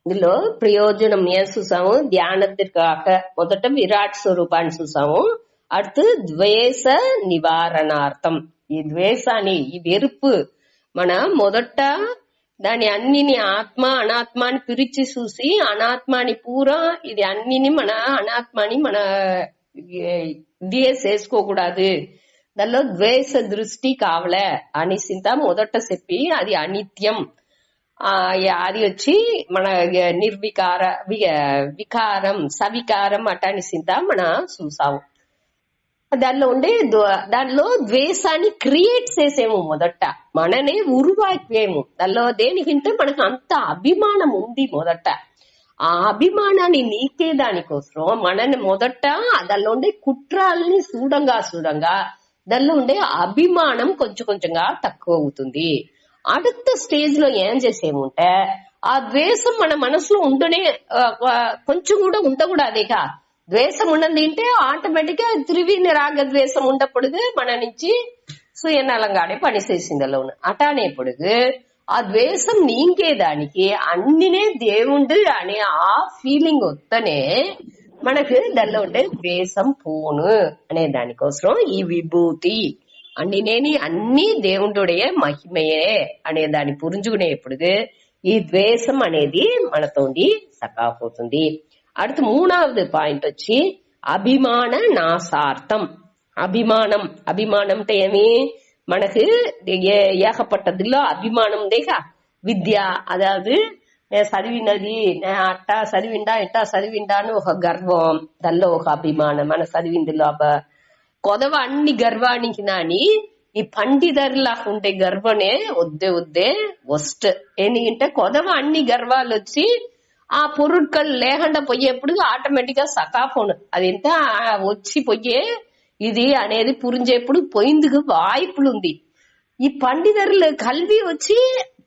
ఇందులో ప్రయోజనం ఏం చూసాము? ధ్యానத்திற்காக మొదట విరాట్ స్వరూపాన్ని చూసాము. அடுத்து ద్వేష నివారణార్థం. ఈ ద్వేషాన్ని, ఈ వెరుపు మన మొదట దాని అన్నిని ఆత్మ అనాత్మ అని పిరిచి చూసి అనాత్మాని పూరా ఇది అన్నిని మన అనాత్మాని మన ఇదే చేసుకోకూడదు, దానిలో ద్వేష దృష్టి కావలే అనేసింత మొదట చెప్పి అది అనిత్యం, అది వచ్చి మన నిర్వికార వికారం సవికారం అటనిసింత మన చూసాము. దానిలో ద్వేషాన్ని క్రియేట్ చేసేము, మొదట మననే ఉరువాకేము. దానిలో దేనికంటే మనకు అంత అభిమానం ఉంది. మొదట ఆ అభిమానాన్ని నీకే దానికోసం మనని మొదట దానిలో ఉండే కుట్రాలని చూడంగా దానిలో ఉండే అభిమానం కొంచెం కొంచెంగా తక్కువ అవుతుంది. அடுத்த స్టేజ్ లో ఏం చేసేముంటే ఆ ద్వేషం మన మనసులో ఉండనే కొంచెం కూడా ఉండకూడదేగా. ద్వేషం ఉన్నది అంటే ఆటోమేటిక్ గా త్రివిని రాగ ద్వేషం ఉండప్పుడు మన నుంచి సుయనలంగానే పనిచేసిందలో అటానేప్పుడు ఆ ద్వేషం నీంకేదానికి అన్నినే దేవుడు అనే ఆ ఫీలింగ్ వస్తేనే మనకు దానిలో ఉండే ద్వేషం పోను అనే దానికోసం ఈ విభూతి అన్నినేని అన్ని దేవుడుడే మహిమయే అనే దాన్ని పురుంజుకునేప్పుడు ఈ ద్వేషం అనేది మనతోండి సకాపోతుంది. அடுத்து மூணாவது பாயிண்ட் వచ్చి అభిమాన నాశార్థం. అభిమానం అంటే ఏమి? మనకు ఏకపట్టదిలో అభిమానం దేగా విద్య, అదాவது చదివినది అట్టా చదివిండా ఎట్టా చదివిండా అని ఒక గర్వం, దానిలో ఒక అభిమానం. మన చదివిందిలో కొదవ అన్ని గర్వానికి నాని ఈ పండితర్లా ఉండే గర్వనే వద్దే వస్ట్. ఎందుకంటే కొదవ అన్ని గర్వాలు వచ్చి ఆ పొరుట్కల్ లేకుండా పోయేప్పుడు ఆటోమేటిక్ గా సకాపోను అది ఎంత వచ్చి పోయే ఇది అనేది పురించేప్పుడు పోయిందుకు వాய்ப்புలుంది. ఈ పండితరులు కల్వి వచ్చి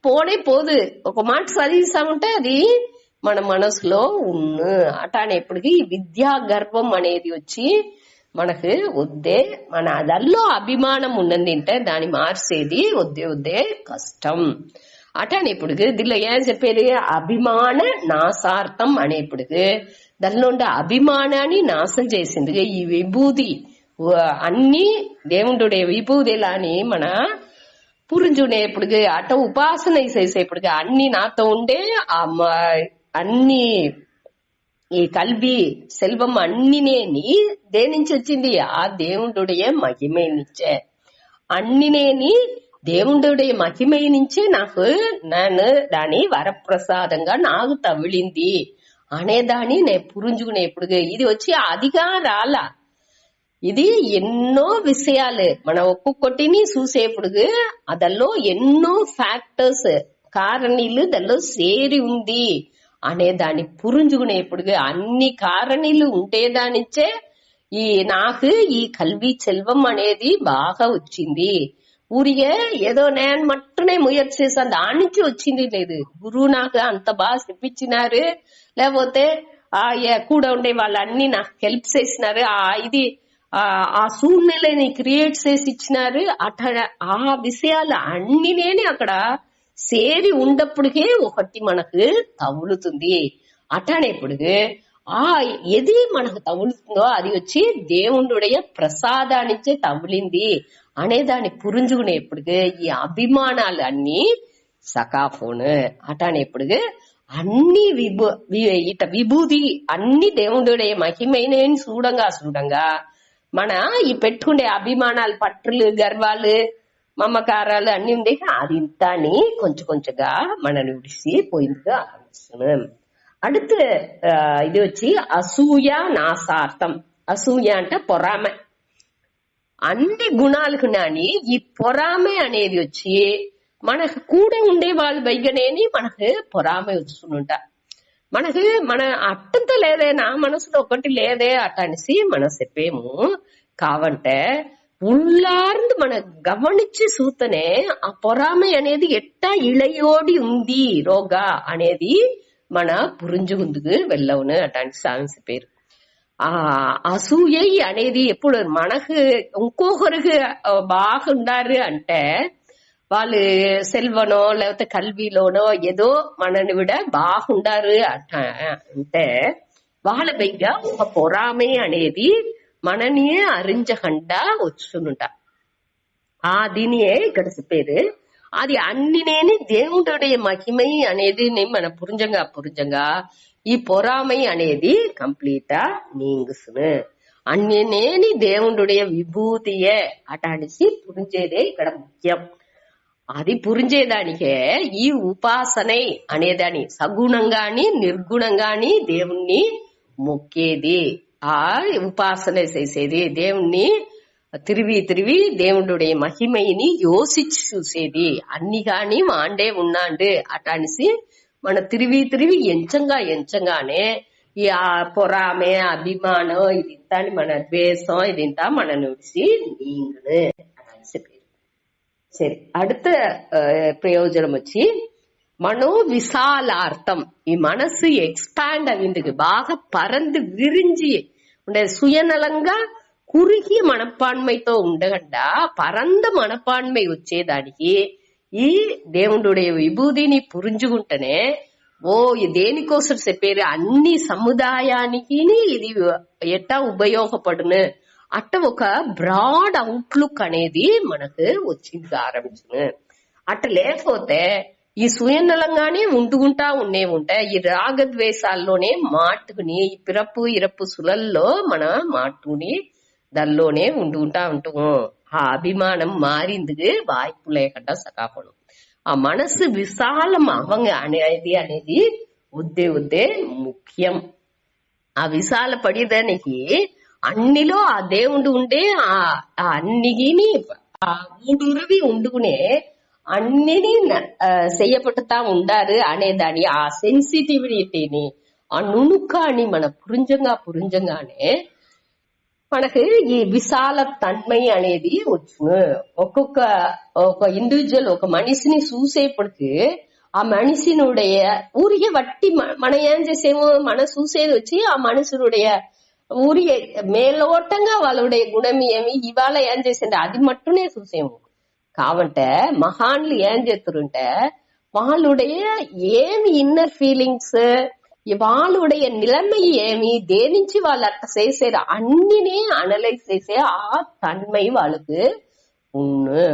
పోనే పోదు, ఒక మాట చదివిస్తామంటే అది మన మనసులో అటానేప్పటికి ఈ విద్యా గర్వం అనేది వచ్చి మనకు వద్దే. మన అదల్లో అభిమానం ఉన్నది అంటే దాన్ని మార్చేది వద్దే కష్టం. అటానేప్పుడు దీనిలో ఏం చెప్పేది? అభిమాన నాశార్థం అనేప్పుడు దానిలో ఉండే అభిమానాన్ని నాశం చేసింది ఈ విభూతి. అన్ని దేవుడే విభూతిలాని మన పురుంజునేప్పుడు అట ఉపాసన చేసేప్పుడు అన్ని నాతో ఉండే అన్ని ఈ కల్వి సెల్వం అన్నినేని దేని నుంచి వచ్చింది? ఆ దేవుడే మహిమే నుంచే. అన్నినేని దేవుడే మహిమే నుంచే నేను దాని వరప్రసాదంగా నాకు తవిలింది అనేదాన్ని నేను పురుంజుకునేప్పుడు ఇది వచ్చి అదిగా రాలా. ఇది ఎన్నో విషయాలు మన ఒక్కొక్కటిని చూసేప్పుడు అదల్లో ఎన్నో ఫ్యాక్టర్స్ కారణీలు దానిలో సేరి ఉంది అనే దాన్ని పురుంజుకునేప్పుడు అన్ని కారణీలు ఉంటేదానిచ్చే నాకు ఈ కల్వి సెల్వం అనేది బాగా వచ్చింది. ఊరికే ఏదో నేను మట్టునే ముయற்சி చేశాను దాని నుంచి వచ్చింది లేదు. గురువు నాకు అంత బాగా చెప్పించినారు, లేకపోతే కూడా ఉండే వాళ్ళన్ని నాకు హెల్ప్ చేసినారు, ఇది ఆ సూర్యులని క్రియేట్ చేసి ఇచ్చినారు. ఆ విషయాలు అన్నినేని అక్కడ సేరి ఉండప్పుడికే ఒకటి మనకు తగులుతుంది. అటానేప్పుడు ఏది మనకు తగులుతుందో అది వచ్చి దేవుడుடைய ప్రసాదానిచ్చే తగులింది అనేదాన్ని పురుంజుకునేప్పుడు ఈ అభిమానాలు అన్ని సకాఫోను. అటానేప్పుడు అన్ని విభూతి అన్ని దేవుడుடைய మహిమైన చూడంగా మన ఈ పెట్టుకునే అభిమానాలు పట్టులు గర్వాలు మమకారాలు అన్ని ఉండే అది ఇంత అని కొంచెం కొంచెంగా మనని విడిసి పోయిందిగా అనిపిస్తున్నాం. அடுத்து ఇది వచ్చి అసూయ నాశార్థం. అసూయ అంటే పొరామె. అన్ని గుణాలకు నాని ఈ పొరామె అనేది వచ్చి మనకు కూడా ఉండే వాళ్ళు బయటనేని మనకు పొరామె వస్తుంట. మనకు మన అట్టంతా లేదే, నా మనసులో ఒకటి లేదే అట్ట అనేసి మనం చెప్పేము. కావంటే உள்ளார்ந்து మన గమనించి చూస్తేనే ఆ పొరామె అనేది ఎట్టా ఇళయోడి ఉంది రోగా అనేది మన పురుంజుగుందుకు వెళ్ళవును అటానికి సాంగ్స్ పేరు. ఆ అసూయ అనేది ఎప్పుడు మనకు ఇంకొకరికి బాగుండారు అంటే వాళ్ళు సెల్వనో లేకపోతే కల్విలోనో ఏదో మనని విడ బాగుండారు అంటే వాళ్ళ పైగా ఒక పొరామే అనేది మనని అరించకుండా వచ్చునుంట. ఆ దీనియే ఇక్కడ చెప్పేది. అది అన్నినేని దేవుடைய మహిమై అనేది మన புரிஞ்சங்க ఈ పొరాமை అనేది కంప్లీటా నీంగుసును. అన్నినేని దేవుடைய విభూతియే అటాడిసి పురించేదే ఇక్కడ ముఖ్యం. అది పురించేదానికే ఈ ఉపాసనే అనేదాని సగుణంగాని నిర్గుణంగాని దేవుణ్ణి మొక్కేది. ఆ ఉపాసన చేసేది దేవుణ్ణి తిరిగి దేవుడుடைய మహిమని యోசிச்சு చూసేది. అన్ని కాని వాండే ఉన్నాండు అటానిసి మన తిరిగి ఎంచంగానే ఈ పొరామే అభిమానం ఇదింత మన ద్వేషం ఇదింత మన నుడిసి నీంగును అనేసి పేరు. சரி, அடுத்த பிரயோஜனம் வச்சு மனோ விசாலார்த்தம். மனசு எக்ஸ்பாண்ட் அவிந்துக்கு బాగా பறந்து விரிஞ்சி ఉండే సుయనలంగా కురిగి మనపాన్మైతో ఉండగండా పరంద మనపాన్మై వచ్చేదానికి ఈ దేవుడుடைய విభూతిని పురించుకుంటేనే దేనికోసం చెప్పేది అన్ని సముదాయానికి ఇది ఎట్టా ఉపయోగపడును అట్ట ఒక బ్రాడ్ అవుట్లుక్ అనేది మనకు వచ్చింది ఆరంభించును. అట్ట లేకపోతే ఈ సుయనలంగానే ఉంటుకుంటా ఉంటాయి. ఈ రాగద్వేషాల్లోనే మాట్టుకుని ఈ పిరప్పు ఇరప్పు సులల్లో మన మాట్టుకుని దానిలోనే ఉంటుకుంటా ఆ అభిమానం మారిందుకు వాய்ப்பு లేకుండా సకాపడం. ఆ మనసు విశాలం అవంగ అనేది ఉద్దే ముఖ్యం. ఆ విశాల పడేదానికి అన్నిలో ఆ దేవుడు ఉండే ఆ అన్నిగిని ఆ ఊడురువి ఉండుకునే అన్నిని చెయ్యపట్టుతా ఉండారు అనేదాని ఆ సెన్సిటివిటీని ఆ నుణుకాన్ని మన పురింజంగానే మనకు ఈ విశాల తన్మై అనేది వచ్చును. ఒక ఇండివిజువల్ ఒక మనిషిని చూసేప్పటికి ఆ మనిషినుடைய ఊరికే వట్టి మనం ఏం చేసేమో మనం చూసేది వచ్చి ఆ మనుషునుடைய ఊరికే మేలోటంగా వాళ్ళుடைய గుణం ఏమి ఇవాళ ఏం చేసిండే అది మట్టునే చూసేము. కావంటే మహాన్లు ఏం చేస్తారంటే వాళ్ళుடைய ఏమి ఇన్నర్ ఫీలింగ్స్ వాళ్ళుடைய నిలமை ఏమి దేనించి వాళ్ళు అట్లా చేసేది అన్నినే అనలైజ్ చేసే ఆ తన్మై వాళ్ళకు ఉన్ను.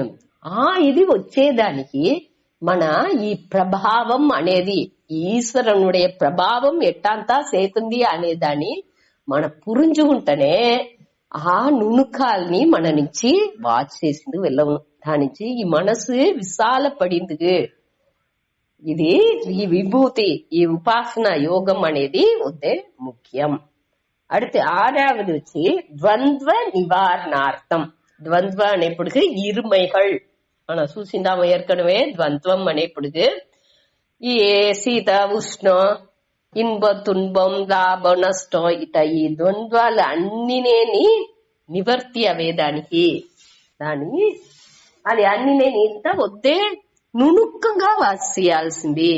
ఇది వచ్చేదానికి మన ఈ ప్రభావం అనేది ఈశ్వరునుடைய ప్రభావం ఎట్టంతా చేతుంది అనేదాన్ని మన పురించుకుంటేనే ఆ నుణుకాల్ని మన నుంచి వాచ్ చేసింది వెళ్ళవు. దానించి ఈ మనసు విశాల పడింది. ఇది ఈ విభూతి ఈ ఉపాసన యోగం అనేది వద్దే ముఖ్యం. அடுத்து ஆறாவது வச்சு ద్వంద్వ నివారణార్థం. ద్వంద్వ అనేప్పటికి இருமைகள் ஆனா చూసిందాము ஏற்கனவே. ద్వంద్వం అనేప్పటికి ఈ శీత ఉష్ణం ఇన్బ తున్బం లాభ నష్టం ఇట ఈ ద్వంద్వాలు అన్నినేని నివర్తి అవేదానికి దాని అది అన్నినేని ఇంత వద్దే నుణుక్కంగా చేయాల్సింది.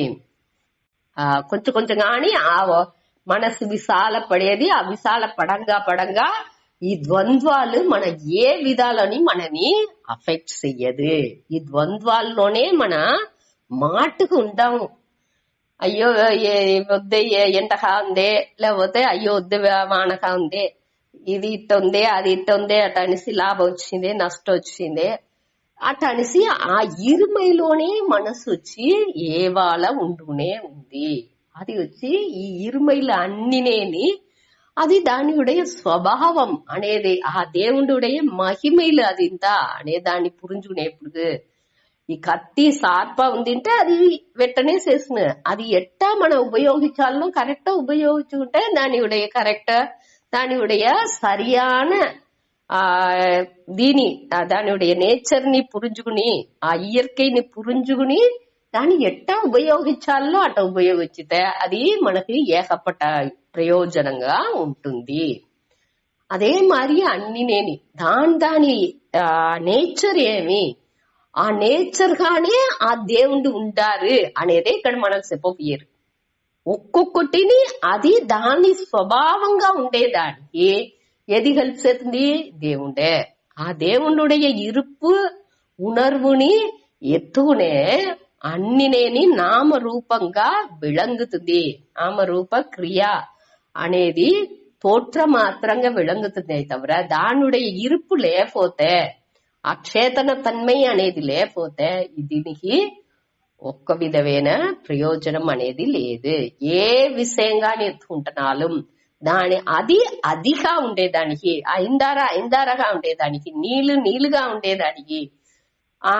కొంచెం గాని ఆ మనసు విశాల పడేది ఆ విశాల పడంగా ఈ ద్వంద్వాలు మన ఏ విధాలని మనని అఫెక్ట్ చెయ్యదు. ఈ ద్వంద్వాల్లోనే మన మాటకు ఉంటాము. అయ్యో వద్దే ఎండగా ఉందే లేకపోతే అయ్యో వద్దే వానగా ఉందే ఇది ఇట్ట ఉందే అది ఇట్ట ఉందే అట అనేసి లాభం వచ్చిందే నష్టం వచ్చిందే అట అనేసి ఆ ఇరుమైలోనే మనసు వచ్చి ఏవాళ ఉంటూనే ఉంది. అది వచ్చి ఈ ఇరుమైల అన్నినేని అది దానియుடைய స్వభావం అనేది ఆ దేవుడుடைய మహిమైలు అది ఇంత అనే దాన్ని పురించుకునేప్పుడు ఈ కత్తి సార్పా ఉందింటే అది వెంటనే చేసిన అది ఎట్టా మనం ఉపయోగించాలో కరెక్ట్ ఉపయోగించుకుంటే దానియుடைய కరెక్ట్ దానియుடைய சரியான దీని దానియుடைய నేచర్ ని పురించుకుని ఆ ఇయర్కైని పురించుకుని దాన్ని ఎట్టా ఉపయోగించాలో అట్ట ఉపయోగించితే అది మనకి ఏకపట్ట ప్రయోజనంగా ఉంటుంది. అదే మరి అన్నినేని దాని నేచర్ ఏమి ఆ నేచర్ గానే ఆ దేవుడు ఉంటారు అనేదే ఇక్కడ మనం చెప్పబోయేరు. ఒక్కొక్కటిని అది దాని స్వభావంగా ఉండేదానికి ఏది హెల్ప్ చేస్తుంది దేవుడే. ఆ దేవుడుடைய இருப்பு உணர்வுని ఎత్తుకునే అన్నినేని నామరూపంగా విళంగుతుంది. నామరూప క్రియ అనేది తోற்றமாத்திரంగా విళంగుతుంది తவிர దానుடைய இருப்பு లేకపోతే ఆ చేతన తన్మై అనేది లేకపోతే దీనికి ఒక్క విధమైన ప్రయోజనం అనేది లేదు. ఏ విషయంగా ఎత్తుకుంటున్నాలు దాని అది అదిగా ఉండేదానికి, ఐందారగా ఉండేదానికి, నీళ్లుగా ఉండేదానికి, ఆ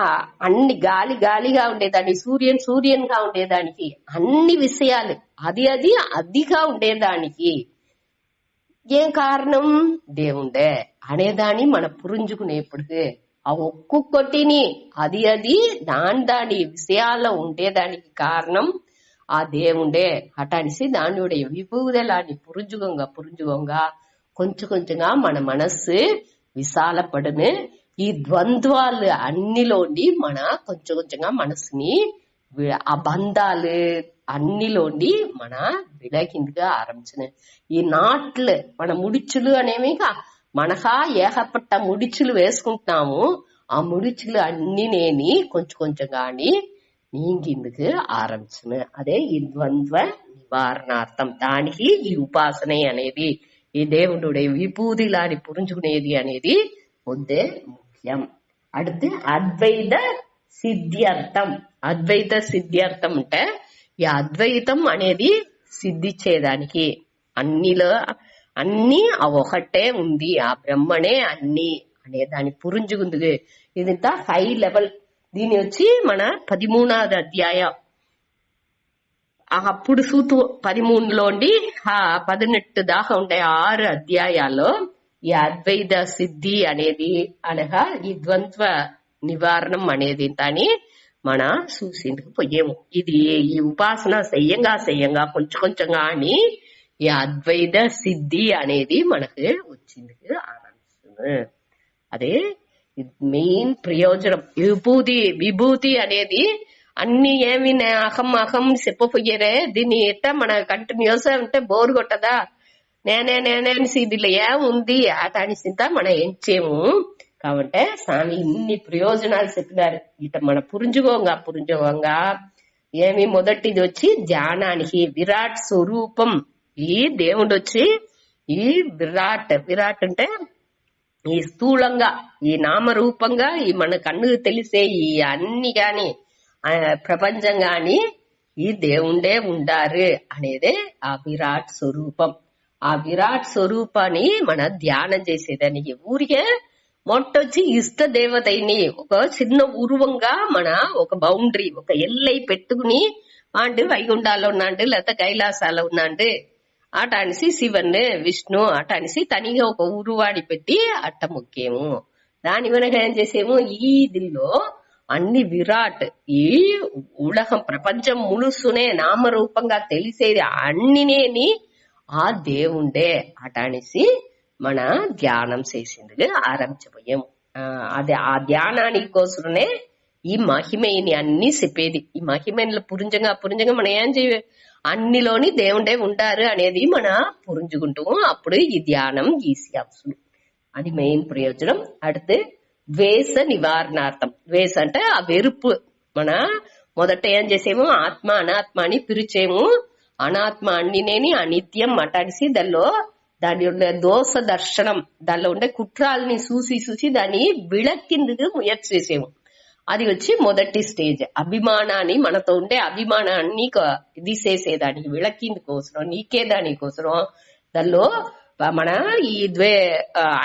అన్ని గాలిగా ఉండేదానికి, సూర్యన్ గా ఉండేదానికి, అన్ని విషయాలు అది అదిగా ఉండేదానికి ఏం కారణం దేవుండే అనేదాన్ని మన పురించుకునేప్పుడు ఆ ఒక్కొక్కటిని అది దాని విషయాల్లో ఉండేదానికి కారణం ఆ దేవుండే అటనిసి దానియుடைய విభూదలాన్ని పురించుకోంగా కొంచెంగా మన మనస్సు విశాలపడును. ఈ ద్వంద్వాలు అన్నిలోండి మన కొంచెంగా మనసుని ఆ బంధాలు అన్నిలోండి మన విలకిందిగా ఆరంభించిన ఈ నాట్లు మన ముడిచులు అనేవిగా మనకా ఏకపట్ట ముడిచులు వేసుకుంటున్నాము. ఆ ముడిచులు అన్నినేని కొంచెంగాని నీంగిందుకు ఆరంభించిన అదే ఈ ద్వంద్వ నివారణార్థం. దానికి ఈ ఉపాసన అనేది ఈ దేవుడుடைய విభూతిలాని పురించుకునేది అనేది ముందే ముఖ్యం. அடுத்து అద్వైత సిద్ధ్యర్థం. అద్వైత సిద్ధ్యర్థం అంటే ఈ అద్వైతం అనేది సిద్ధించేదానికి అన్ని ఒకటే ఉంది, ఆ బ్రహ్మనే అన్ని అనే దాన్ని పురించుకుంది. ఇదంతా హై లెవెల్. దీని వచ్చి మన 13వ అధ్యాయం అప్పుడు సూతు 13లోండి 18 దాకా ఉంటాయి. 6 అధ్యాయాల్లో ఈ అద్వైత సిద్ధి అనేది అనగా ఈ ద్వంద్వ నివారణం అనేది దాన్ని మన చూసేందుకు పోయేము. ఇది ఈ ఉపాసన చెయ్యంగా కొంచెంగా అని ఈ అద్వైత సిద్ధి అనేది మనకు వచ్చింది ఆనందిస్తుంది. అదే మెయిన్ ప్రయోజనం. విభూతి అనేది అన్ని ఏమి అహం చెప్పపోయేరే. దీన్ని ఎట్ట మన కంటిన్యూస్ అంటే బోర్ కొట్టదా, నేనే దీనిలో ఏముంది అట అనిసింత మనం ఏం చేయము. కాబట్టి స్వామి ఇన్ని ప్రయోజనాలు చెప్పినారు. ఇట మన పురించుకోంగా ఏమి మొదటిది వచ్చి ధ్యానానికి విరాట్ స్వరూపం. ఈ దేవుడు వచ్చి ఈ విరాట్ అంటే ఈ స్థూలంగా ఈ నామరూపంగా ఈ మన కన్నుకు తెలిసే ఈ అన్ని గాని ప్రపంచం గాని ఈ దేవుండే ఉండారు అనేదే ఆ విరాట్ స్వరూపం. ఆ విరాట్ స్వరూపాన్ని మన ధ్యానం చేసేదానికి ఊరికే మొట్టొచ్చి ఇష్ట దేవతని ఒక చిన్న ఉరువంగా మన ఒక బౌండరీ ఒక ఎల్లై పెట్టుకుని అంటే వైగుండాల్లో ఉన్నాండు లేకపోతే కైలాసాలో ఉన్నాండు అట అనిసి శివన్ విష్ణు అట అనిసి తనిగా ఒక ఉరువాడి పెట్టి అట్ట ముఖ్యము. దాని వెనక ఏం చేసేమో ఈ దిల్లో అన్ని విరాట్ ఈ ఉలహం ప్రపంచం ములుసునే నామరూపంగా తెలిసేది అన్నినేని ఆ దేవుండే అట అనిసి మన ధ్యానం చేసేందుకు ఆరంభించబోయాము. అదే ఆ ధ్యానానికి కోసమే ఈ మహిమని అన్ని చెప్పేది. ఈ మహిమని పురింజంగా మనం ఏం చేయ అన్నిలోని దేవుండే ఉండారు అనేది మన పురించుకుంటాము. అప్పుడు ఈ ధ్యానం ఈజీ అవసరం. అది మెయిన్ ప్రయోజనం. அடுத்து ద్వేష నివారణార్థం. ద్వేష అంటే ఆ వెరుపు. మన మొదట ఏం చేసేమో ఆత్మ అనాత్మ అని పిలిచేము. అనాత్మ అన్నినేని అనిత్యం అటాడిసి దాని దోష దర్శనం దానిలో ఉండే కుట్రాలని చూసి దాన్ని విళక్కిందుకు ముయற்சி చేసేము. అది వచ్చి మొదటి స్టేజ్. అభిమానాన్ని మనతో ఉండే అభిమానాన్ని ఇది చేసేదానికి విళక్కిందుకోసరం నీకేదానికోసరం దానిలో మన ఈ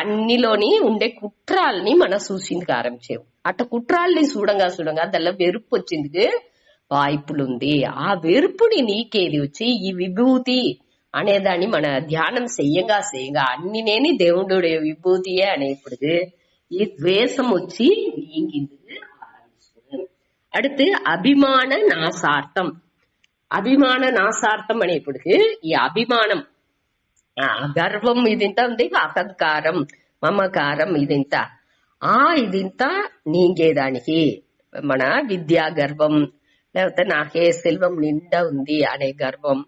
అన్నిలోని ఉండే కుట్రాలని మనం చూసిందుకు ఆరంభించాము. అట్ట కుట్రాలని చూడంగా దానిలో వెరుపు వచ్చింది వాయిపులుంది. ఆ వెరుపుని నీకేది వచ్చి ఈ విభూతి అనేదాన్ని మన ధ్యానం చెయ్యంగా అన్నినేని దేవుడు విభూతియే అనేప్పుడు ఈ ద్వేషం వచ్చి నీంగింది ఆరంభిస్తుంది. அடுத்து అభిమాన నాశార్థం. అభిమాన నాశార్థం అనేప్పుడు ఈ అభిమానం గర్వం ఇదింత ఉంది, అహంకారం మమకారం ఇదింత ఇదింత నీంగేదానికి మన విద్యా గర్వం లేకపోతే నాకే సెల్వం నిండా ఉంది అనే గర్వం,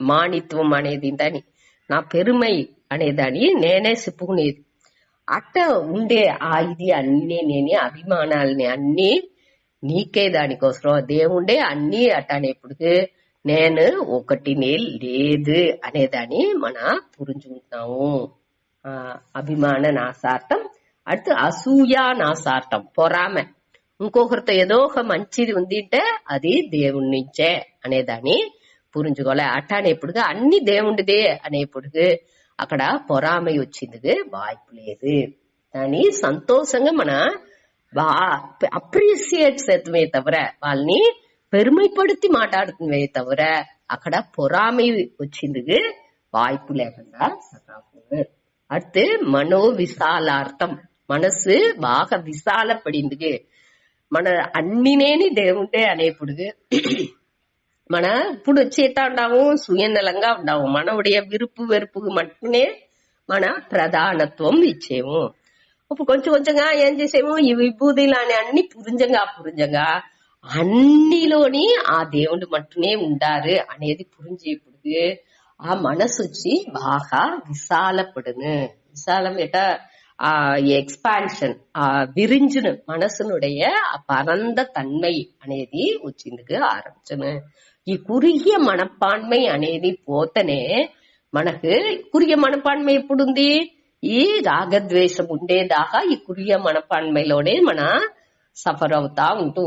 మాణిత్వం అనేది దాని నా పెరుమై అనేదాన్ని నేనే చెప్పుకునేది. అట్ట ఉండే ఇది అన్ని నేనే అభిమానాలని అన్ని నీకే దానికోసం దేవుడే అన్ని అట్టనేప్పుడు నేను ఒకటినే లేదు అనేదాన్ని మన పురించుకుంటున్నాము. అభిమాన నాసార్థం, அடுத்து అసూయా నాసార్థం, పొరామె. ఇంకొకరితో ఏదో ఒక మంచిది ఉంది అంటే అది దేవుడి నుంచే అనేదాన్ని పురించుకోవాలి. అట్టనేప్పుడు అన్ని దేవుడిదే అనేప్పుడు అక్కడ పొరాமை వచ్చింది వాய்ப்பு లేదు. దాన్ని సంతోషంగా మన అప్రిషియేట్ చేద్దామే తవిர, వాళ్ళని పెరుమైపడుతూ మాట్లాడుతున్నవే తవిర అక్కడ పొరాமை వచ్చింది వాய்ப்பு లేకుండా సకాపు. அடுத்து మనో విశాలార్థం, మనసు బాగా విశాలపడింది. మన అన్నినేని దేవుడే అనేప్పుడు మన ఇప్పుడు వచ్చేటా ఉండాము, సుయనలంగా ఉండాము. మనవుடைய విరుపు వెరుపుకు మట్టునే మన ప్రధానత్వం ఇచ్చేము. ఇప్పుడు కొంచెం కొంచెంగా ఏం చేసేము, ఈ విభూతిలాని అన్ని పురింజంగా అన్నిలోని ఆ దేవుడు మట్టునే ఉండారు అనేది పురించేప్పుడు ఆ మనసు వచ్చి బాగా విశాలపడును. విశాలం ఎట ఎక్స్పాన్షన్, ఆ విరించిన మనసునుடைய పరంద తన్மை అనేది వచ్చింది ఆరంభించను. ఈ కుறுகிய மனப்பான்மை అనేది పోతనే మనకు కుறுகிய மனப்பான்மை ఎప్పుడుంది, ఈ రాగద్వేషం ఉండేదాకా ఈ కుறுகிய மனப்பான்மைలోనే మన సఫర్ అవుతా ఉంటూ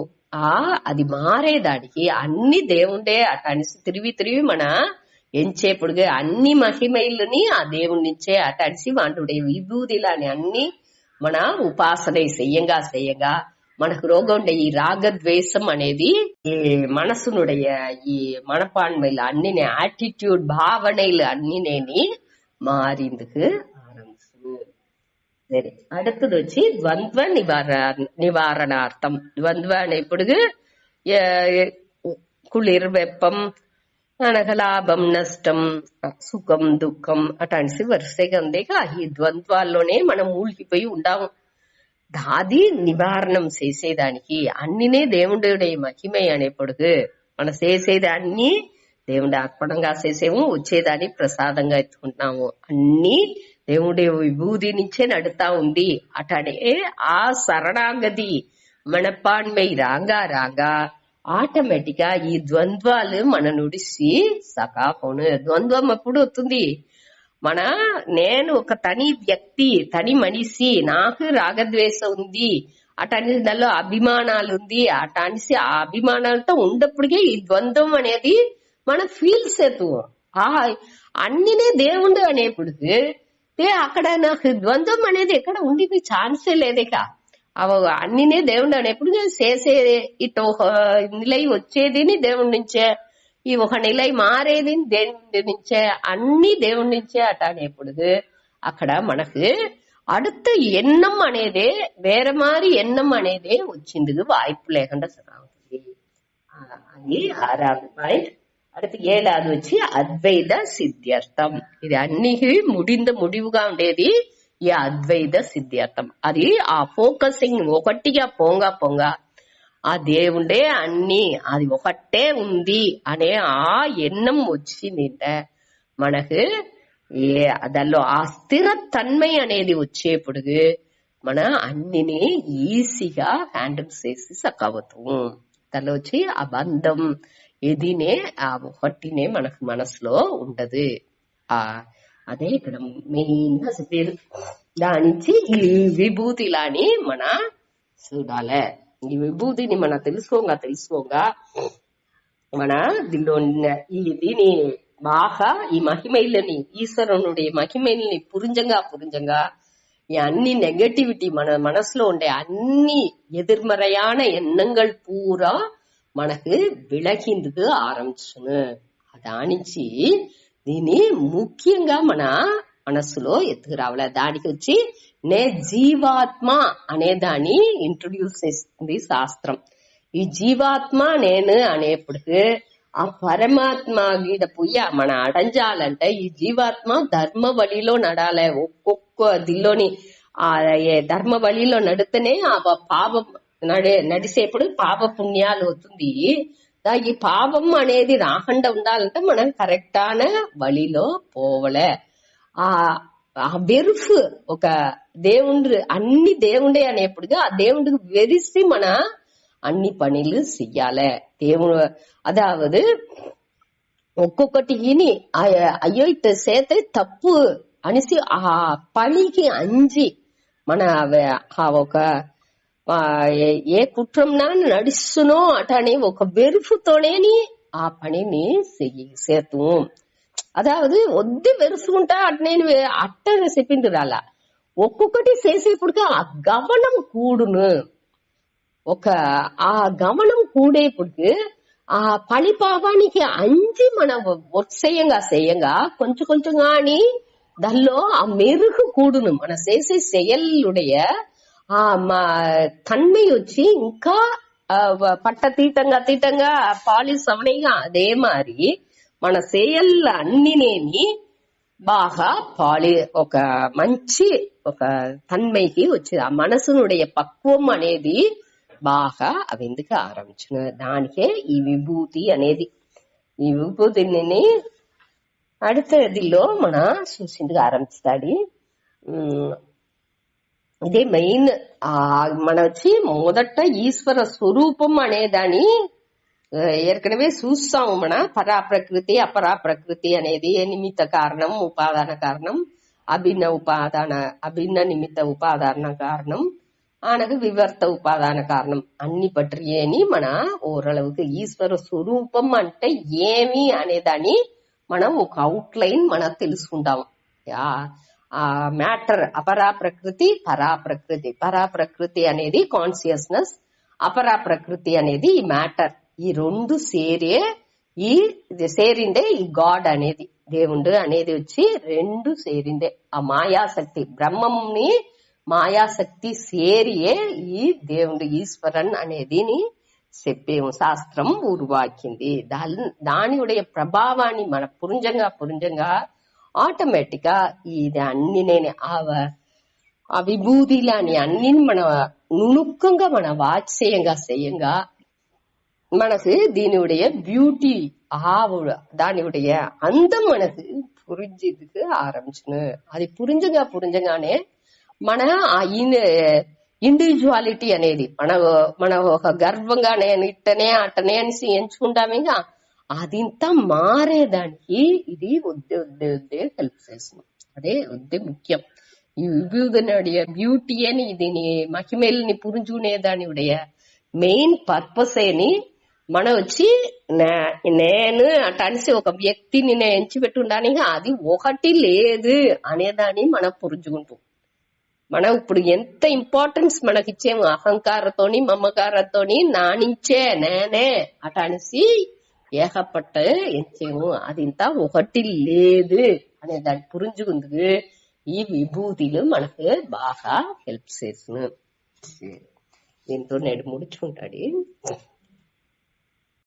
అది మారేదానికి అన్ని దేవుడే అటనిసి తిరిగి మన ఎంచేప్పుడు అన్ని మహిమైలని ఆ దేవుడి నుంచే అటడిసి వాటి విభూతిలాని అన్ని మన ఉపాసన చెయ్యంగా మనకు రోగం ఉండే ఈ రాగద్వేషం అనేది ఈ మనసునుடைய ఈ மனப்பான்மையில అన్ని ஆட்டிடியூட் భావனைలు అన్నినేని మారిందుకు ఆరంభించు. సరే, அடுத்தது వచ్చి ద్వంద్వ నివారణార్థం. ద్వంద్వ అనేప్పుడు కుళిర్ వెప్పం, మనకు లాభం నష్టం, సుఖం దుఃఖం అటాంటి వరుసగా ఉందేగా ఈ ద్వంద్వాల్లోనే మనం మూలిగిపోయి ఉండాము. దాది నివారణం చేసేదానికి అన్నినే దేవుడి మహిమై అనేప్పుడు మనం చేసేది అన్ని దేవుడి అర్పణంగా చేసేము, వచ్చేదాన్ని ప్రసాదంగా ఎత్తుకుంటున్నాము. అన్ని దేవుడి విభూతి నుంచే నడుతా ఉంది. అటనే ఆ శరణాగతి మనపాన్మై రాగా ఆటోమేటిక్ గా ఈ ద్వంద్వాలు మన నుడిసి సకాపోను. ద్వంద్వం ఎప్పుడు వస్తుంది, మన నేను ఒక తని వ్యక్తి, తని మనిషి, నాకు రాగద్వేషం ఉంది అటని దానిలో అభిమానాలు ఉంది అటనిసి ఆ అభిమానాలతో ఉండప్పటికే ఈ ద్వంద్వం అనేది మన ఫీల్ చేతు అన్నినే దేవుడు అనేప్పుడు అక్కడ నాకు ద్వంద్వం అనేది ఎక్కడ ఉండి ఛాన్సే లేదేక. అన్నినే దేవుడు అనేప్పుడు చేసే ఇటు ఒక నిలై వచ్చేదిని దేవుడి నుంచే, ఈ ఒక నిలై మారేది దేవుడి నుంచే, అన్ని దేవుడి నుంచే అటనేప్పుడు అక్కడ మనకు அடுத்த எண்ணம் అనేదే వేరే మారి ఎన్నం అనేదే వచ్చింది వాய்ப்பு లేకుండా సరావుతుంది. అది 6வது పాయింట్. அடுத்து 7வது వచ్చి అద్వైత సిద్ధ్యర్థం. ఇది అన్నికి முடிவுగా ఉండేది ఈ అద్వైత సిద్ధ్యర్థం. అది ఆ ఫోకసింగ్ ఒకటిగా పొంగ ఆ దేవుడే అన్ని, అది ఒకటే ఉంది అనే ఆ ఎన్నం వచ్చిందంటే మనకు దానిలో ఆ స్థిర తన్మై అనేది వచ్చేప్పుడు మన అన్నిని ఈజీగా హ్యాండిల్ చేసి సక్కవుతాం. దానిలో వచ్చి ఆ బంధం ఎదినే ఆ ఒకటినే మనకు మనసులో ఉండదు. అదే ఇక్కడ మెయిన్ గా చెప్పేది. దానించి ఈ విభూతిలాని మన చూడాలి. ఈ విభూతిని మన తెలుసుకోగా మన దీనిలో దీని బాగా ఈ మహిమైలని ఈశ్వరునుడి మహిమైల్ని పురింజంగా ఈ అన్ని నెగటివిటీ మన మనసులో ఉండే అన్ని ఎదిర్మறையான ఎண்ணங்கள் పూరా మనకు విలకిందుకు ఆరంభించును. దానించి దీన్ని ముఖ్యంగా మన మనస్సులో ఎత్తుకు రావాలి. దానికి వచ్చి నే జీవాత్మ అనే దాన్ని ఇంట్రొడ్యూస్ చేస్తుంది శాస్త్రం. ఈ జీవాత్మ నేను అనేప్పుడు ఆ పరమాత్మ గీడ పోయి మన అడంజాలంటే ఈ జీవాత్మ ధర్మ వழிలో నడాలి. ఒక్కొక్క దిల్లోని ఆ ధర్మ వழிలో నడితేనే ఆ పాపం నడిసేప్పుడు పాప పుణ్యాలు అవుతుంది. ఈ పాపం అనేది రాకుండా ఉండాలంటే మనం కరెక్టాన వழிలో పోవలే. ఆ వెరుఫు ఒక దేవుడు అన్ని దేవుడే అనేప్పుడు ఆ దేవుడికి వెరిసి మన అన్ని పనులు చెయ్యాలి. దేవుడు అదావదు ఒక్కొక్కటిని అయ్యో ఇట్ట చేతే తప్పు అనేసి ఆ పనికి అంజి మన ఒక ఏ కుట్రంనా నడుస్తునో అటని ఒక వెరుపుతోనేని ఆ పనిని చేతు. అదావదు వద్దు వెరుసుకుంటా నేను అట్ట చెప్పింది రాలా. ఒక్కొక్కటి చేసేప్పుడు ఆ గమనం కూడును. ఆ గమనం కూడేప్పుడు ఆ పనిపావానికి అంజి మన చేయంగా కొంచెం కొంచెం గాని దానిలో ఆ మెరుగు కూడును. మన చేసే செயலுடைய ఆ తన్மை వచ్చి ఇంకా తీటంగా పాలిస్ అవనగా అదే మరి మన செயல்ல అన్నినేమి బాగా ఒక మంచి ఒక తన్మైకి వచ్చి ఆ మనసునుடைய పక్వం అనేది బాగా అవెందుకు ఆరంభించిన దానికే ఈ విభూతి అనేది. ఈ విభూతిని அடுத்ததிలో మన చూసిందుకు ఆరంభిస్తాడు. ఇదే మెయిన్ మన వచ్చి మొదట ఈశ్వర స్వరూపం అనేదాన్ని ఏற்கனவே చూస్తాము. మన పరాప్రకృతి అపరాప్రకృతి అనేది నిమిత్త కారణం ఉపాదాన కారణం అభిన్న నిమిత్త ఉపాదాన కారణం ఆనకు వివర్త ఉపాదాన కారణం అన్ని పట్రియని మన ఓరளவுக்கு ఈశ్వర స్వరూపం అంటే ఏమి అనేదాన్ని మనం ఒక అవుట్ లైన్ మనం తెలుసుకుంటాము. ఆ మ్యాటర్ అపరాప్రకృతి పరాప్రకృతి. పరాప్రకృతి అనేది కాన్షియస్నెస్, అపరాప్రకృతి అనేది ఈ మ్యాటర్. ఈ రెండు సేరిందే ఈ గాడ్ అనేది దేవుడు అనేది వచ్చి రెండు సేరిందే. ఆ మాయాశక్తి బ్రహ్మంని మాయాశక్తి సేరియే ఈ దేవుడు ఈశ్వరన్ అనేదిని చెప్పేము. శాస్త్రం ఉరువాకింది. దానియుடைய ప్రభావాన్ని మన పురింజంగా ఆటోమేటిక్ గా ఇది అన్ని నేను ఆ విభూతిలాని అన్ని మన నుణుక్కంగా మన వాచ్యంగా మనకు దీనిயுடைய బ్యూటీ దానిயுடைய అందం మనకు పురించేందుకు ఆరంభించును. అది పురింజంగానే మన ఇండివిజువాలిటీ అనేది మన ఒక గర్వంగా నేను ఇట్టనే అట్టనే అని ఎంచుకుంటామే. అదింతా మారేదానికి ఇది వద్దే హెల్ప్ చేస్తుంది. అదే వద్దే ముఖ్యం. ఈ విభూతినుடைய బ్యూటీ అని దీని మహిమల్ని పురించుకునేదానియుடைய మెయిన్ పర్పస్ అని మన వచ్చి నేను అట అనేసి ఒక వ్యక్తిని నేను ఎంచిపెట్టుండాని అది ఒకటి లేదు అనేదాన్ని మనం పురించుకుంటాం. మనం ఇప్పుడు ఎంత ఇంపార్టెన్స్ మనకి ఇచ్చేము అహంకారతోని మమకారంతోని నానించే నేనే అట అనేసి ఏకపట్ట ఎంచేము. అది ఇంత ఒకటి లేదు అనే దాన్ని పురించుకుందుకు ఈ విభూతిలు మనకు బాగా హెల్ప్ చేస్తును. దీంతో నేడు ముడుచుకుంటాడు.